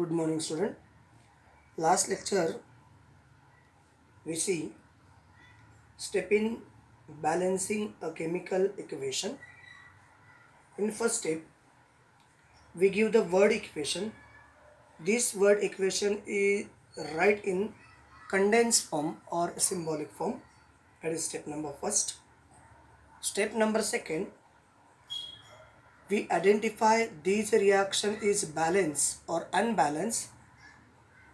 Good morning, student. Last lecture we see step in balancing a chemical equation. In first step, we give the word equation. This word equation is write in condensed form or symbolic form. That is step number first. Step number second, we identify these reaction is balanced or unbalanced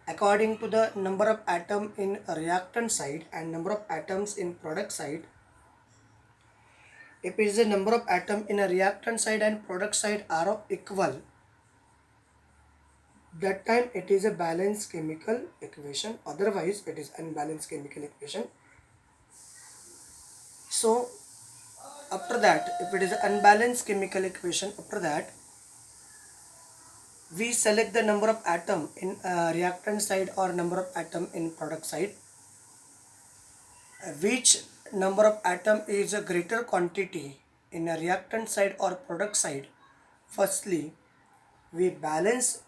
according to the number of atom in reactant side and number of atoms in product side. If it is the number of atom in a reactant side and product side are of equal, that time it is a balanced chemical equation, otherwise it is unbalanced chemical equation. So after that, if it is unbalanced chemical equation, after that we select the number of atom in reactant side or number of atom in product side. Which number of atom is a greater quantity in a reactant side or product side? Firstly, we balance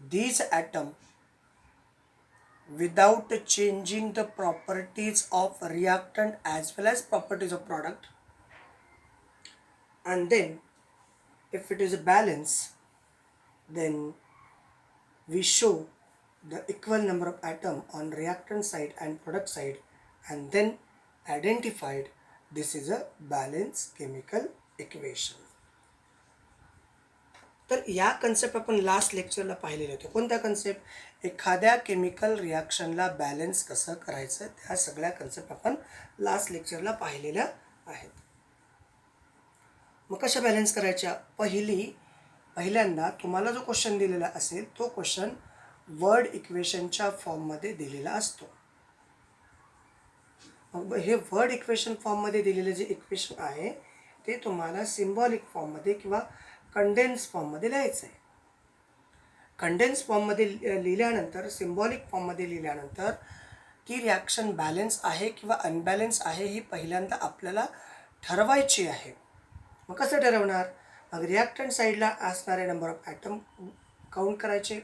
these atom without changing the properties of reactant as well as properties of product, and then if it is a balance, then we show the equal number of atom on reactant side and product side, and then identified this is a balanced chemical equation. तर या concept आपण last लेक्चरला पाहिलेले होते. कोणत्या concept? एखाद्या chemical रिॲक्शनला balance कसं करायचं, त्या सगळ्या कन्सेप्ट आपण लास्ट लेक्चरला पाहिलेल्या आहेत. मग कशा बॅलन्स करायच्या? पहिल्यांदा तुम्हाला जो क्वेश्चन दिलेला असेल तो क्वेश्चन वर्ड इक्वेशनच्या फॉर्ममध्ये दिलेला असतो. मग हे वर्ड इक्वेशन फॉर्ममध्ये दिलेले जे इक्वेशन आहे ते तुम्हाला सिम्बॉलिक फॉर्ममध्ये किंवा कंडेन्स फॉर्ममध्ये लिहायचं आहे. कंडेन्स फॉर्ममध्ये लिहिल्यानंतर, सिम्बॉलिक फॉर्ममध्ये लिहिल्यानंतर ती रिॲक्शन बॅलन्स आहे किंवा अनबॅलन्स आहे ही पहिल्यांदा आपल्याला ठरवायची आहे. मग कसं ठरवणार? मग रिॲक्टंट साईडला असणारे नंबर ऑफ ॲटम काउंट करायचे,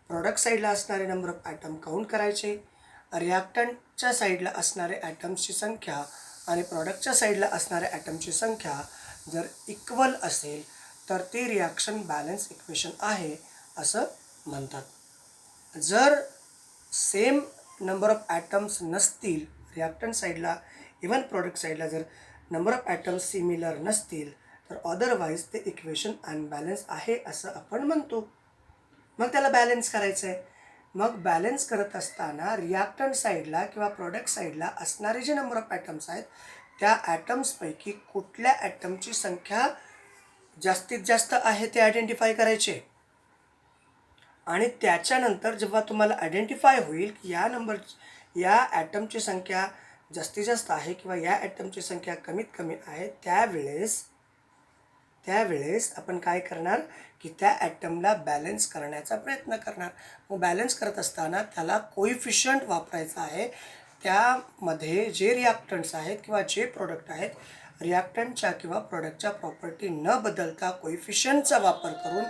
प्रोडक्ट साईडला असणारे नंबर ऑफ ॲटम काउंट करायचे, रिॲक्टंटच्या साईडला असणारे ॲटम्सची संख्या आणि प्रॉडक्टच्या साईडला असणाऱ्या ॲटमची संख्या जर इक्वल असेल तर ते रिॲक्शन बॅलन्स इक्वेशन आहे असं म्हणतात. जर सेम नंबर ऑफ ॲटम्स नसतील रिॲक्टंट साईडला, इवन प्रोडक्ट साईडला जर नंबर ऑफ ॲटम्स सिमिलर नसतील तर अदरवाईज ते इक्वेशन अनबॅलन्स आहे असं आपण म्हणतो. मग त्याला बॅलन्स करायचं आहे. मग बॅलन्स करत असताना रिॲक्टंट साईडला किंवा प्रोडक्ट साईडला असणारे जे नंबर ऑफ ॲटम्स आहेत त्या ॲटम्सपैकी कुठल्या ॲटमची संख्या जास्तीत जास्त आहे ते आयडेंटिफाय करायचे. आणि त्याच्यानंतर जेव्हा तुम्हाला आयडेंटिफाय होईल की या ॲटमची संख्या जास्तीत जास्त आहे किंवा या ॲटमची संख्या कमीत कमी आहे, त्यावेळेस आपण काय करणार की त्या ॲटमला बॅलन्स करण्याचा प्रयत्न करणार. मग बॅलन्स करत असताना त्याला कोइफिशियंट वापरायचा आहे. त्यामध्ये जे रिॲक्टंट्स आहेत किंवा जे प्रोडक्ट आहेत, रिॲक्टंटच्या किंवा प्रोडक्टच्या प्रॉपर्टी न बदलता कोइफिशियंटचा वापर करून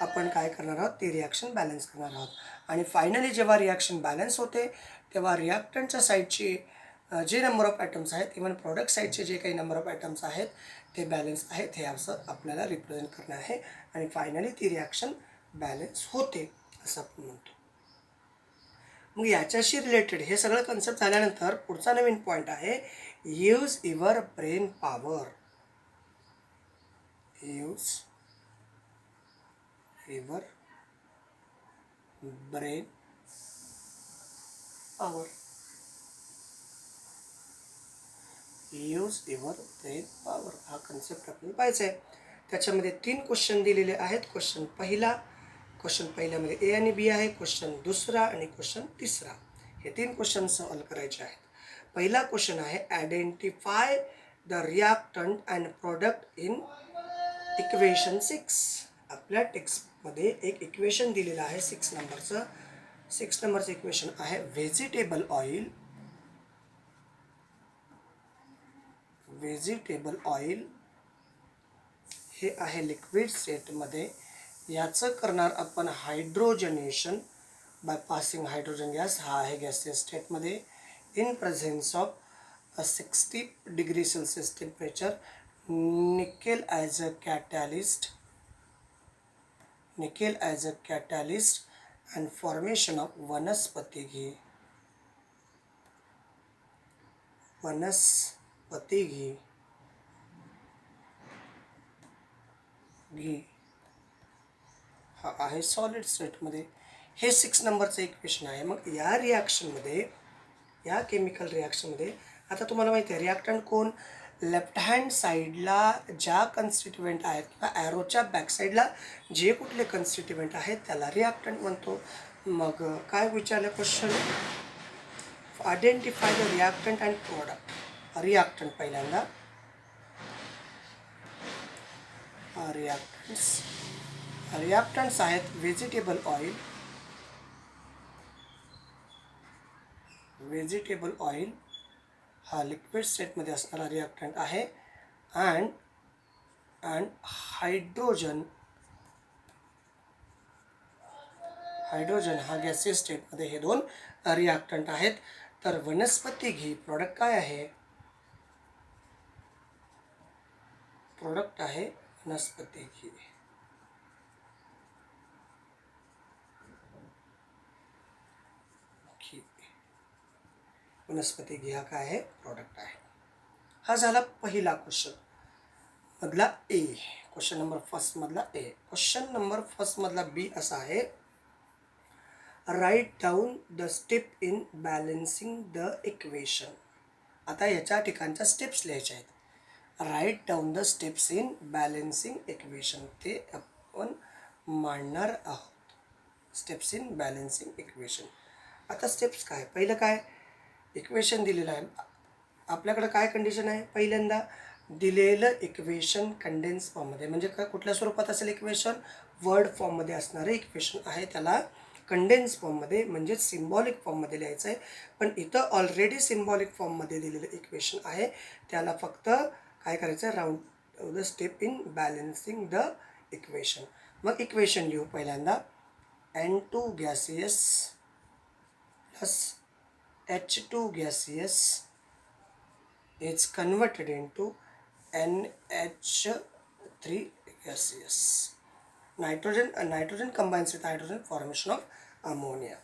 आपण काय करणार आहोत, ते रिॲक्शन बॅलन्स करणार आहोत. आणि फायनली जेव्हा रिॲक्शन बॅलन्स होते तेव्हा रिॲक्टंटच्या साईडचे जे नंबर ऑफ ॲटम्स आहेत, इवन प्रोडक्ट साईडचे जे काही नंबर ऑफ ॲटम्स आहेत ते बॅलन्स आहेत हे असं आपल्याला रिप्रेझेंट करणं आहे. आणि फायनली ती रिॲक्शन बॅलन्स होते असं आपण म्हणतो. मग याच्याशी रिलेटेड हे सगळं कन्सेप्ट झाल्यानंतर पुढचा नवीन पॉईंट आहे, use your brain power. Use your brain power. Use your brain power हा कन्सेप्ट आपल्याला पाहायचा आहे. त्याच्यामध्ये 3 क्वेश्चन दिलेले आहेत. क्वेश्चन पहिल्यामध्ये ए आणि बी आहे, क्वेश्चन दुसरा आणि क्वेश्चन तिसरा. हे 3 क्वेश्चन सॉल्व करायचे आहेत. पहिला क्वेश्चन आहे, identify the reactant and product in equation 6. आपल्या टेक्स्टमध्ये एक इक्वेशन दिलेलं आहे 6 नंबरचं इक्वेशन आहे, व्हेजिटेबल ऑइल हे आहे लिक्विड स्टेटमध्ये, याचं करणार आपण हायड्रोजनेशन बाय पासिंग हायड्रोजन गॅस. हा आहे गॅसियस स्टेटमध्ये in presence of 60°C temperature. Nickel as a catalyst, nickel as a catalyst and formation of वनस्पती घी. वनस्पती घी घी हा आहे सॉलिड स्टेटमध्ये. हे 6 नंबरचं इक्वेशन आहे. मग या रिॲक्शनमध्ये, या केमिकल रिॲक्शनमध्ये आता तुम्हाला माहिती आहे रिॲक्टंट कोण, लेफ्ट हँड साईडला ज्या कन्स्टिट्युएंट आहेत किंवा ॲरोच्या बॅक साईडला जे कुठले कन्स्टिट्युएंट आहेत त्याला रिॲक्टंट म्हणतो. मग काय विचारलं question, identify the reactant and product. Reactant पहिल्यांदा, रिॲक्टंट्स आहेत व्हेजिटेबल ऑइल, व्हेजिटेबल ऑइल हा लिक्विड स्टेटमध्ये असणारा रिॲक्टंट आहे. अँड हायड्रोजन, हायड्रोजन हा गॅसियस स्टेटमध्ये हे दोन रिॲक्टंट आहेत. तर वनस्पती घी प्रोडक्ट काय आहे, प्रोडक्ट आहे वनस्पती घी. वनस्पती घी हा काय आहे, प्रोडक्ट आहे. हा झाला पहिला क्वेश्चन मधला ए. क्वेश्चन नंबर फर्स्ट मधला ए. क्वेश्चन नंबर फर्स्ट मधला बी असा आहे, write down the step in balancing the equation. आता याच्या ठिकाणच्या स्टेप्स लिहायच्या आहेत. Write down the steps in balancing equation, ते आपण मांडणार आहोत. Steps in balancing equation. आता स्टेप्स काय, पहिलं काय, इक्वेशन दिलेलं आहे. आपल्याकडं काय कंडिशन आहे, पहिल्यांदा दिलेलं इक्वेशन कंडेन्स फॉर्ममध्ये, म्हणजे काय कुठल्या स्वरूपात असेल इक्वेशन, वर्ड फॉर्ममध्ये असणारं इक्वेशन आहे, त्याला कंडेन्स फॉर्ममध्ये म्हणजे सिम्बॉलिक फॉर्ममध्ये लिहायचं आहे. पण इथं ऑलरेडी सिम्बॉलिक फॉर्ममध्ये दिलेलं इक्वेशन आहे, त्याला फक्त काय करायचं, round the step in balancing the equation. मग इक्वेशन लिहू पहिल्यांदा, N2 gaseous plus H2 gaseous is converted into NH3 gaseous. Nitrogen combines with hydrogen, formation of ammonia.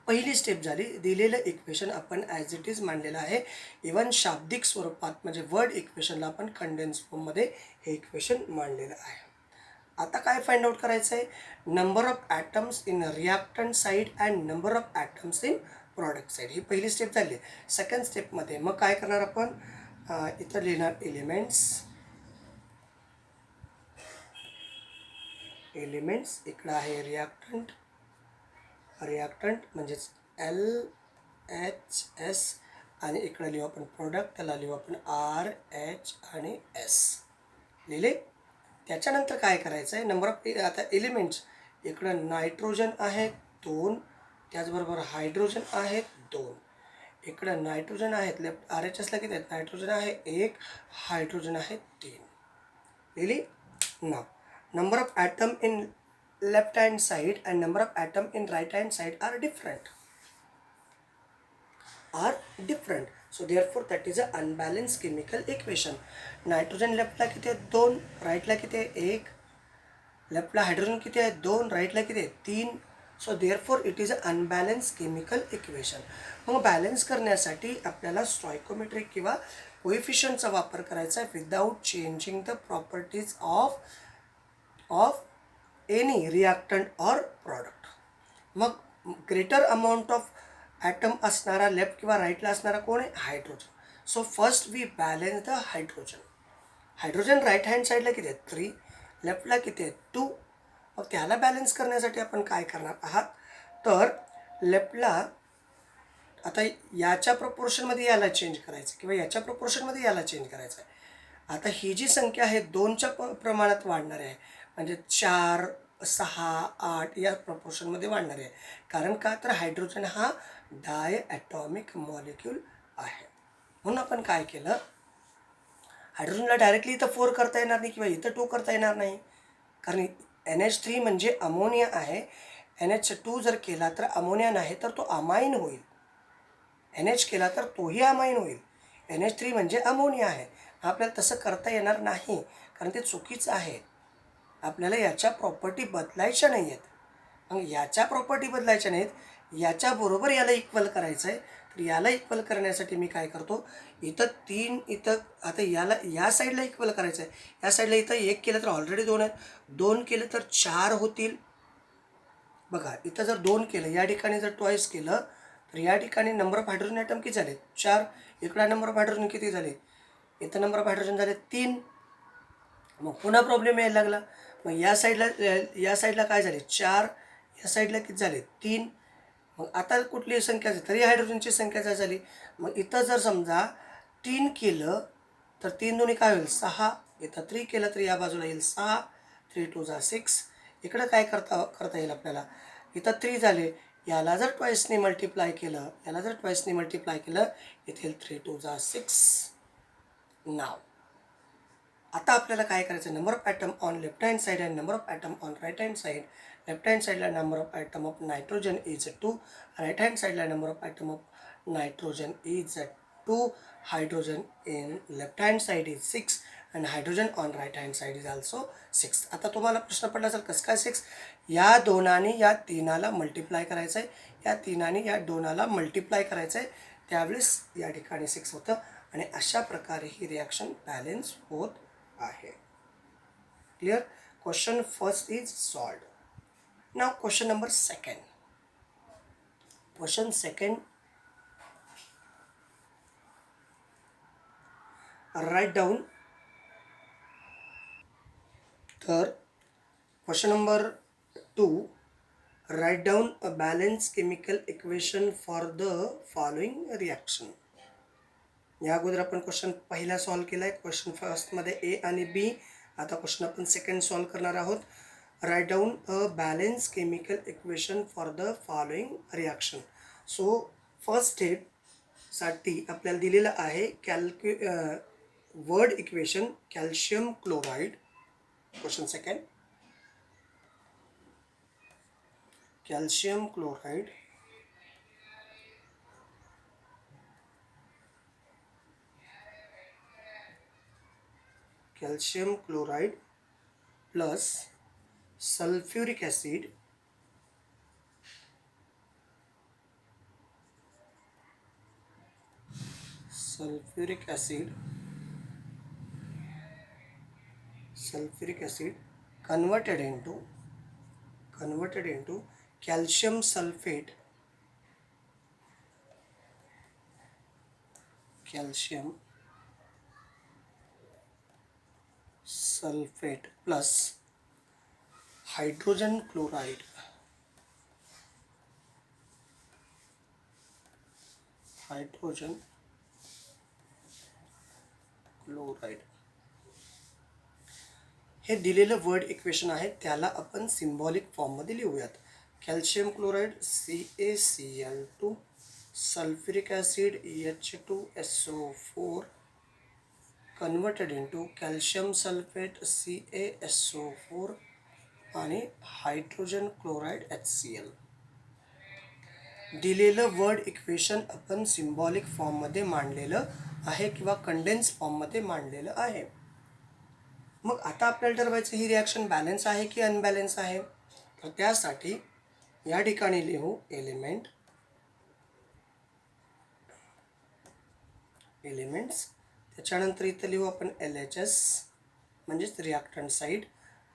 पहिली स्टेप झाली, दिलेलं इक्वेशन आपण ॲज इट इज मांडलेलं आहे. इवन शाब्दिक स्वरूपात म्हणजे वर्ड इक्वेशनला आपण कंडेन्स फॉर्ममध्ये हे इक्वेशन मांडलेलं आहे. आता काय फाइंड आउट करायचं आहे, number of atoms in reactant side and number of atoms in product side. ही पहिली स्टेप झाली. सेकंड स्टेपमध्ये मग काय करणार आपण, इथं लिहिणार एलिमेंट्स. इकडं आहे रिॲक्टंट, रिॲक्टंट म्हणजेच LHS, आणि इकडं लिहू आपण प्रोडक्ट, त्याला लिहू आपण RH आणि S. लिहिले. त्याच्यानंतर काय करायचं आहे, नंबर ऑफ आता एलिमेंट्स, इकडं नायट्रोजन आहेत 2, त्याचबरोबर हायड्रोजन आहेत 2. इकडं नायट्रोजन आहेत, लेफ्ट RHSला किती आहेत, नायट्रोजन आहे 1, हायड्रोजन आहे 3. लिहिली ना. Number of atom in left hand side and number of atom in right hand side are different, so therefore that is a unbalanced chemical equation. Nitrogen लेफ्टला किती आहे 2, राईटला किती आहे 1, लेफ्टला हायड्रोजन किती आहे 2, राईटला किती आहे 3. So therefore it is a unbalance chemical equation. मग बॅलन्स करण्यासाठी आपल्याला स्टॉयकोमेट्रिक किंवा कोएफिशियंटचा वापर करायचा आहे without changing the properties of any reactant or product. मग ग्रेटर अमाऊंट ऑफ ॲटम असणारा लेफ्ट किंवा राईटला असणारा कोण आहे, hydrogen. So first we balance the hydrogen. Hydrogen right hand साईडला किती आहे 3, लेफ्टला किती आहे 2. मग त्याला बॅलन्स करण्यासाठी आपण काय करणार आहात, तर लेफ्टला आता याच्या प्रपोर्शनमध्ये याला चेंज करायचं किंवा याच्या प्रपोर्शनमध्ये याला चेंज करायचं आहे. आता ही जी संख्या आहे 2च्या प्रमाणात वाढणार आहे, म्हणजे 4, 6, 8 या प्रपोर्शनमध्ये वाढणार आहे. कारण का, तर हायड्रोजन हा डायॲटॉमिक मॉलिक्यूल आहे. म्हणून आपण काय केलं, हायड्रोजनला डायरेक्टली इथं 4 करता येणार नाही किंवा इथं 2 करता येणार नाही, कारण NH3 म्हणजे अमोनिया आहे. NH2 जर केला तर अमोनिया नाही तर तो अमाईन होईल. NH केला तर तोही अमाईन होईल. NH3 म्हणजे अमोनिया आहे. आपल्याला तसं करता येणार नाही कारण ते चुकीचं आहे. आपल्याला याच्या प्रॉपर्टी बदलायच्या नाही आहेत. मग याच्या प्रॉपर्टी बदलायच्या नाहीत, याच्याबरोबर याला इक्वल करायचं आहे. तर याला इक्वल करण्यासाठी मी काय करतो, इथं 3, इथं आता याला या साईडला इक्वल करायचं आहे. या साईडला इथं 1 केलं तर ऑलरेडी 2 आहेत. 2 केलं तर 4 होतील. बघा इथं जर 2 केलं, या ठिकाणी जर ट्वाईस केलं तर या ठिकाणी नंबर ऑफ हायड्रोजन ॲटम किती झाले? 4. इकडा नंबर ऑफ हायड्रोजन किती झाले? इथं नंबर ऑफ हायड्रोजन झाले 3. मग पुन्हा प्रॉब्लेम यायला लागला. मग या साईडला काय झाले? 4. या साईडला किती झाले? 3. मग आता कुठली संख्या झाली? तरी हायड्रोजनची संख्या काय झाली? मग इथं जर समजा 3 केलं तर 3 दोन्ही काय होईल? 6. इथं 3 केलं तर या बाजूला येईल 6. 3 2 जा 6. इकडं काय करता येईल आपल्याला? इथं 3 झाले. याला जर ट्वाईसने मल्टिप्लाय केलं, इथे 3 2 जा 6. नाव आता आपल्याला काय करायचं? Number of atom on left hand side आणि number of atom on right hand side. Left hand साईडला number of atom of nitrogen is 2. Right hand साईडला number of atom of nitrogen is 2. Hydrogen in left hand side is 6 and hydrogen on right hand side is also 6. आता तुम्हाला प्रश्न पडला असेल कसं काय 6? या 2 या 3ला मल्टिप्लाय करायचं आहे, या 3 या 2ला मल्टिप्लाय करायचं आहे, त्यावेळेस या ठिकाणी 6 होतं आणि अशा प्रकारे ही रिॲक्शन बॅलन्स होत आहे. Clear? Question first is solved. नाव question number second. Question second, write down. तर question number 2, write down a balanced chemical equation for the following reaction. या अगोदर आपण क्वेश्चन पहिला सॉल्व केला आहे. क्वेश्चन फर्स्टमध्ये ए आणि बी. आता क्वेश्चन आपण सेकंड सॉल्व करणार आहोत. Write down a balance chemical equation for the following reaction. So first स्टेपसाठी आपल्याला दिलेलं आहे word equation calcium chloride. Question second, calcium chloride plus sulfuric acid converted into calcium sulfate plus hydrogen chloride. हे दिलेलं word equation आहे, त्याला आपण symbolic फॉर्ममध्ये लिहूयात. Calcium chloride CaCl2, sulphuric acid H2SO4 converted into calcium sulphate CaSO4 आणि hydrogen chloride HCl. दिलेलं word equation आपण सिम्बॉलिक फॉर्ममध्ये मांडलेलं आहे किंवा कंडेन्स फॉर्ममध्ये मांडलेलं आहे. मग आता आपल्याला ठरवायचं ही रिॲक्शन बॅलन्स आहे की अनबॅलन्स आहे. तर त्यासाठी या ठिकाणी लिहू एलिमेंट्स. त्याच्यानंतर इथं लिहू आपण LHS म्हणजेच रिॲक्टंट साईड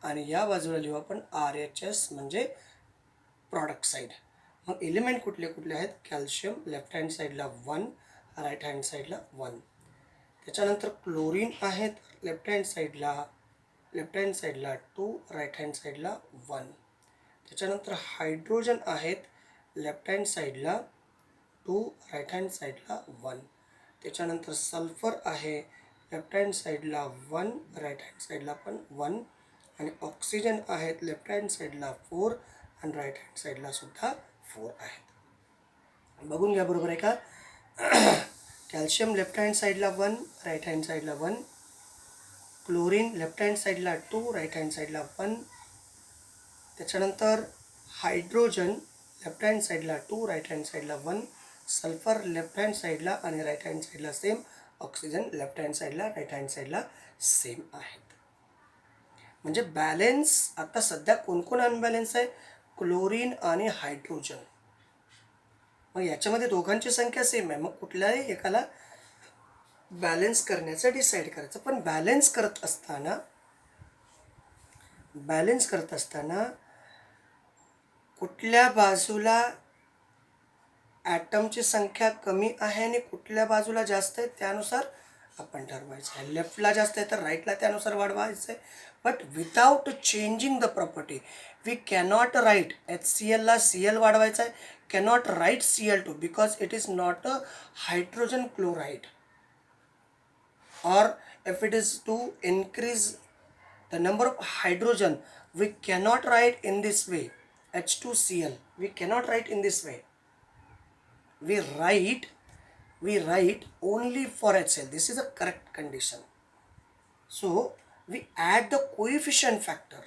आणि या बाजूला लिहू आपण RHS म्हणजे प्रॉडक्ट साईड. मग एलिमेंट कुठले कुठले आहेत? कॅल्शियम लेफ्ट हँड साईडला 1, राईट हँड साईडला 1. त्याच्यानंतर क्लोरीन आहेत लेफ्ट हँड साईडला 2, राईट हँड साईडला 1. त्याच्यानंतर हायड्रोजन आहेत लेफ्ट हँड साईडला 2, राईट हँड साईडला 1. त्याच्यानंतर सल्फर आहे लेफ्ट हँड साईडला 1, राईट हँड साईडला पण 1. आणि ऑक्सिजन आहेत लेफ्ट हँड साईडला 4 आणि राईट हँड साईडला सुद्धा 4 आहेत. बघून घ्या बरोबर आहे का? कॅल्शियम लेफ्ट हँड साईडला 1, राईट हँड साईडला 1. क्लोरीन लेफ्ट हँड साईडला 2, राईट हँड साईडला 1. त्याच्यानंतर हायड्रोजन लेफ्ट हँड साईडला 2, राईट हँड साईडला 1, सल्फर लेफ्ट हँड साईडला आणि राईट हँड साईडला सेम, ऑक्सिजन लेफ्ट हँड साईडला राईट हँड साईडला सेम आहेत. म्हणजे बॅलेन्स आता सध्या कोण अनबॅलेन्स आहे? क्लोरीन आणि हायड्रोजन. मग याच्यामध्ये दोघांची संख्या सेम आहे, मग कुठल्याही एकाला बॅलेन्स करण्याचं डिसाईड करायचं. पण बॅलेन्स करत असताना कुठल्या बाजूला ॲटमची संख्या कमी आहे आणि कुठल्या बाजूला जास्त आहे त्यानुसार आपण ठरवायचं आहे. लेफ्टला जास्त आहे तर राईटला त्यानुसार वाढवायचं आहे. But without changing the property we cannot write HClला Cl वाढवायचा आहे, cannot write Cl2 because it is not a hydrogen chloride. Or if it is to increase the number of hydrogen, we cannot write in this way H2Cl. We cannot write in this way. We write only for HCl. This is a correct condition. So we add the coefficient factor.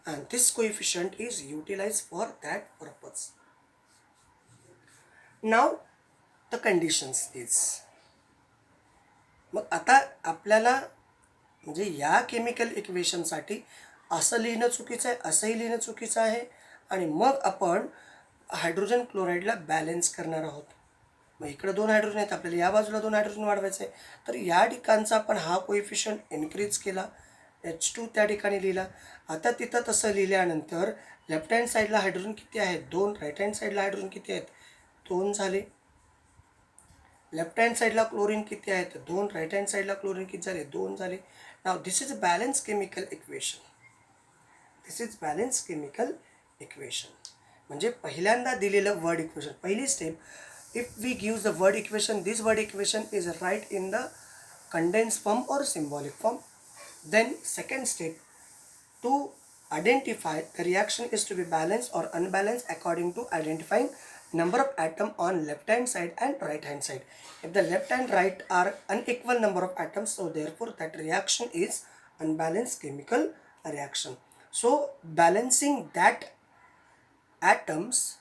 And this coefficient is utilized for that purpose. Now the conditions is, मग आता आपल्याला म्हणजे या chemical इक्वेशनसाठी असं लिहिणं चुकीचं आहे, असंही लिहिणं चुकीचं आहे. आणि मग आपण हायड्रोजन क्लोराईडला बॅलेन्स करणार आहोत. मग इकडं 2 हायड्रोजन आहेत, आपल्याला या बाजूला 2 हायड्रोजन वाढवायचं आहे. तर या ठिकाणचा आपण हा कोएफिशियंट इन्क्रीज केला, H2 त्या ठिकाणी लिहिला. आता तिथं तसं लिहिल्यानंतर लेफ्ट हँड साईडला हायड्रोजन किती आहेत? 2. राईट हँड साईडला हायड्रोजन किती आहेत? 2 झाले. लेफ्ट हँड साईडला क्लोरीन किती आहेत? 2. राईट हँड साईडला क्लोरीन किती झाले? 2 झाले. Now this is balance chemical equation. म्हणजे पहिल्यांदा दिलेलं वर्ड इक्वेशन, पहिली step, if we give the word equation, this word equation is write in the condense form or symbolic form. Then second step, to identify the reaction is to be balanced or unbalanced according to identifying number of atom on left hand side and right hand side. If the left and right are unequal number of atoms, so therefore that reaction is unbalanced chemical reaction. So balancing that atoms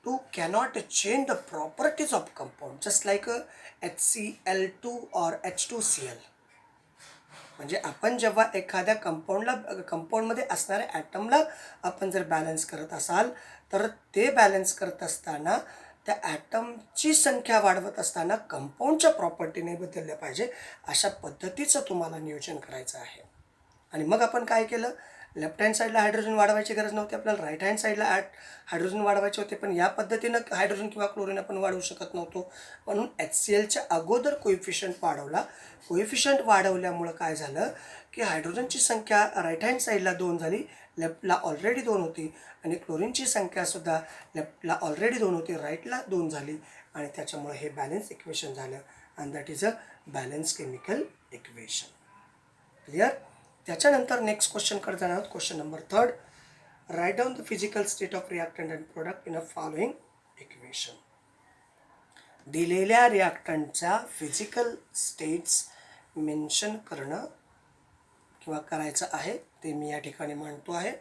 to cannot change the properties of compound, just like a HCl2 or H2Cl. म्हणजे आपण जेव्हा एखाद्या कंपाऊंडमध्ये असणाऱ्या ॲटमला आपण जर balance करत असाल तर ते बॅलन्स करत असताना त्या ॲटमची संख्या वाढवत असताना कंपाऊंडच्या प्रॉपर्टी नाही बदलल्या पाहिजे, अशा पद्धतीचं तुम्हाला नियोजन करायचं आहे. आणि मग आपण काय केलं? लेफ्ट हँड साईडला हायड्रोजन वाढवायची गरज नव्हती, आपल्याला राईट हँड साईडला हायड्रोजन वाढवायचे होते. पण या पद्धतीनं हायड्रोजन किंवा क्लोरीन आपण वाढवू शकत नव्हतो, म्हणून HClच्या अगोदर कोएफिशियंट वाढवला. कोएफिशियंट वाढवल्यामुळं काय झालं की हायड्रोजनची संख्या राईट हँड साईडला 2 झाली, लेफ्टला ऑलरेडी 2 होती. आणि क्लोरीनची संख्यासुद्धा लेफ्टला ऑलरेडी 2 होती, राईटला 2 झाली. आणि त्याच्यामुळे हे बॅलन्स इक्वेशन झालं. And that is a balance chemical equation. Clear? त्याच्यानंतर नेक्स्ट क्वेश्चनकडे जाणार आहोत. Question number 3, write down the physical state of reactant and product in a following equation. दिलेल्या रिॲक्टंटच्या फिजिकल स्टेट्स मेन्शन करणं किंवा करायचं आहे, ते मी या ठिकाणी मांडतो आहे.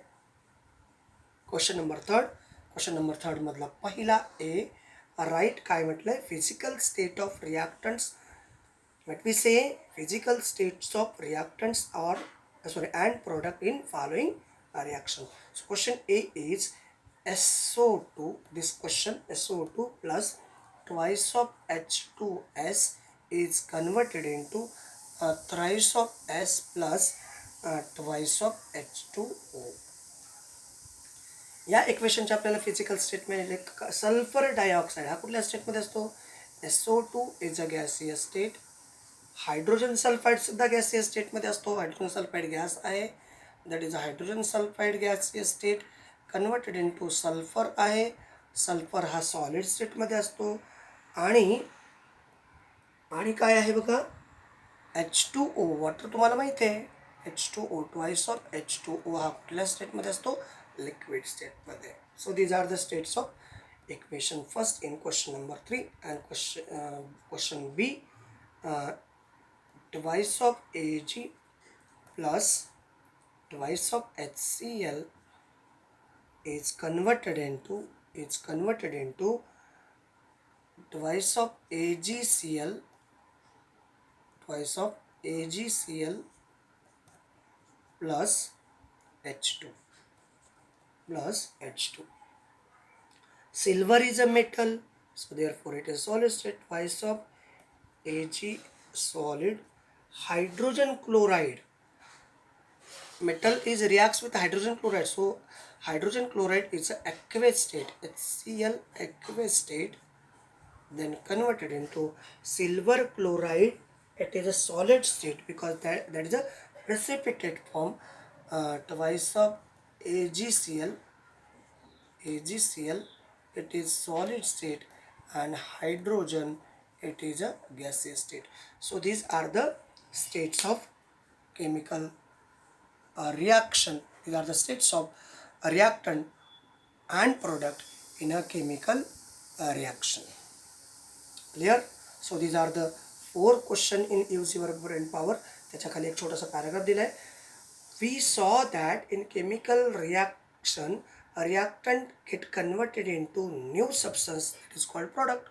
क्वेश्चन नंबर 3 मधला पहिला ए, राईट काय म्हटलं आहे? Physical state of reactants. What we say, physical states of reactants and product in following reaction. So question A is SO2. This question SO2 plus twice of H2S is converted into thrice of S plus twice of H2O. या इक्वेशनचे आपल्याला physical state मिळेल. Sulphur dioxide हा कुठल्या स्टेटमध्ये असतो? SO2 is a gaseous state. Hydrogen sulphide सुद्धा gaseous स्टेटमध्ये असतो. हायड्रोजन सल्फाईड गॅस आहे, that is a hydrogen sulphide gaseous state converted in two sulphur आहे. सल्फर हा सॉलिड स्टेटमध्ये असतो. आणि काय आहे बघा, H2O, वॉटर तुम्हाला माहिती आहे. H2O, ट्वाइस ऑफ H2O हा कुठल्या स्टेटमध्ये असतो? लिक्विड स्टेटमध्ये. So these are the states of equation first in question number 3. And question B, twice of Ag plus twice of HCl is converted into twice of AgCl plus H2 Silver is a metal, so therefore it is solid state. Twice of Ag solid. Hydrogen chloride, metal is reacts with hydrogen chloride, so hydrogen chloride is a aqueous state, HCl aqueous state, then converted into silver chloride. It is a solid state because that is a precipitate form. Twice of AgCl, it is solid state, and hydrogen, it is a gaseous state. So these are the states of chemical reaction. These are the states of a reactant and product in a chemical reaction. Clear? So these are the 4 question in use your brain power. त्याच्या खाली एक छोटासा paragraph दिलाय. We saw that in chemical reaction a reactant get converted into new substance that is called product.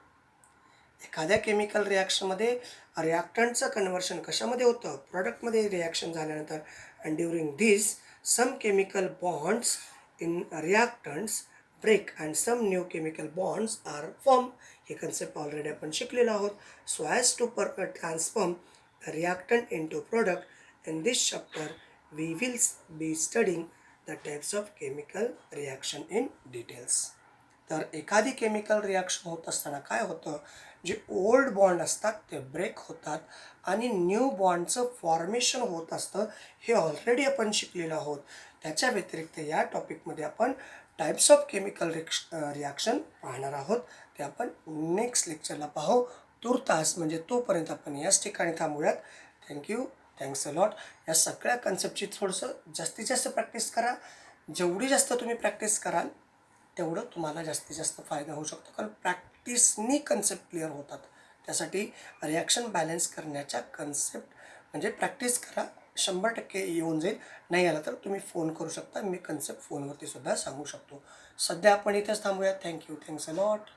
एखाद्या chemical रिॲक्शनमध्ये रिॲक्टंटचं conversion कशामध्ये होतं, प्रॉडक्टमध्ये रिॲक्शन झाल्यानंतर. And during this some chemical bonds in reactants break and some new chemical bonds are form. हे concept already आपण शिकलेलो आहोत. So as to transform reactant in to product in this chapter we will be studying the types of chemical reaction in details. तर एखादी chemical reaction होत असताना काय होतं, जे ओल्ड बॉन्ड असतात ते ब्रेक होतात आणि न्यू बॉन्डचं फॉर्मेशन होत असतं. हे ऑलरेडी आपण शिकलेलो आहोत. त्याच्या व्यतिरिक्त या टॉपिकमध्ये आपण टाइप्स ऑफ केमिकल रिॲक्शन पाहणार आहोत. ते आपण नेक्स्ट लेक्चरला पाहू. तुर्तास म्हणजे तोपर्यंत आपण याच ठिकाणी थांबूयात. Thank you, thanks a lot. या सगळ्या कन्सेप्टची थोडंसं जास्तीत जास्त प्रॅक्टिस करा. जेवढी जास्त तुम्ही प्रॅक्टिस कराल तेवढं तुम्हाला जास्तीत जास्त फायदा होऊ शकतो, कारण प्रॅक्टिसनी कन्सेप्ट क्लिअर होतात. त्यासाठी रिॲक्शन बॅलन्स करण्याच्या कन्सेप्ट म्हणजे प्रॅक्टिस करा, 100% येऊन जाईल. नाही आला तर तुम्ही फोन करू शकता, मी कन्सेप्ट फोनवरती सुद्धा सांगू शकतो. सध्या आपण इथेच थांबूया. Thank you, thanks a lot.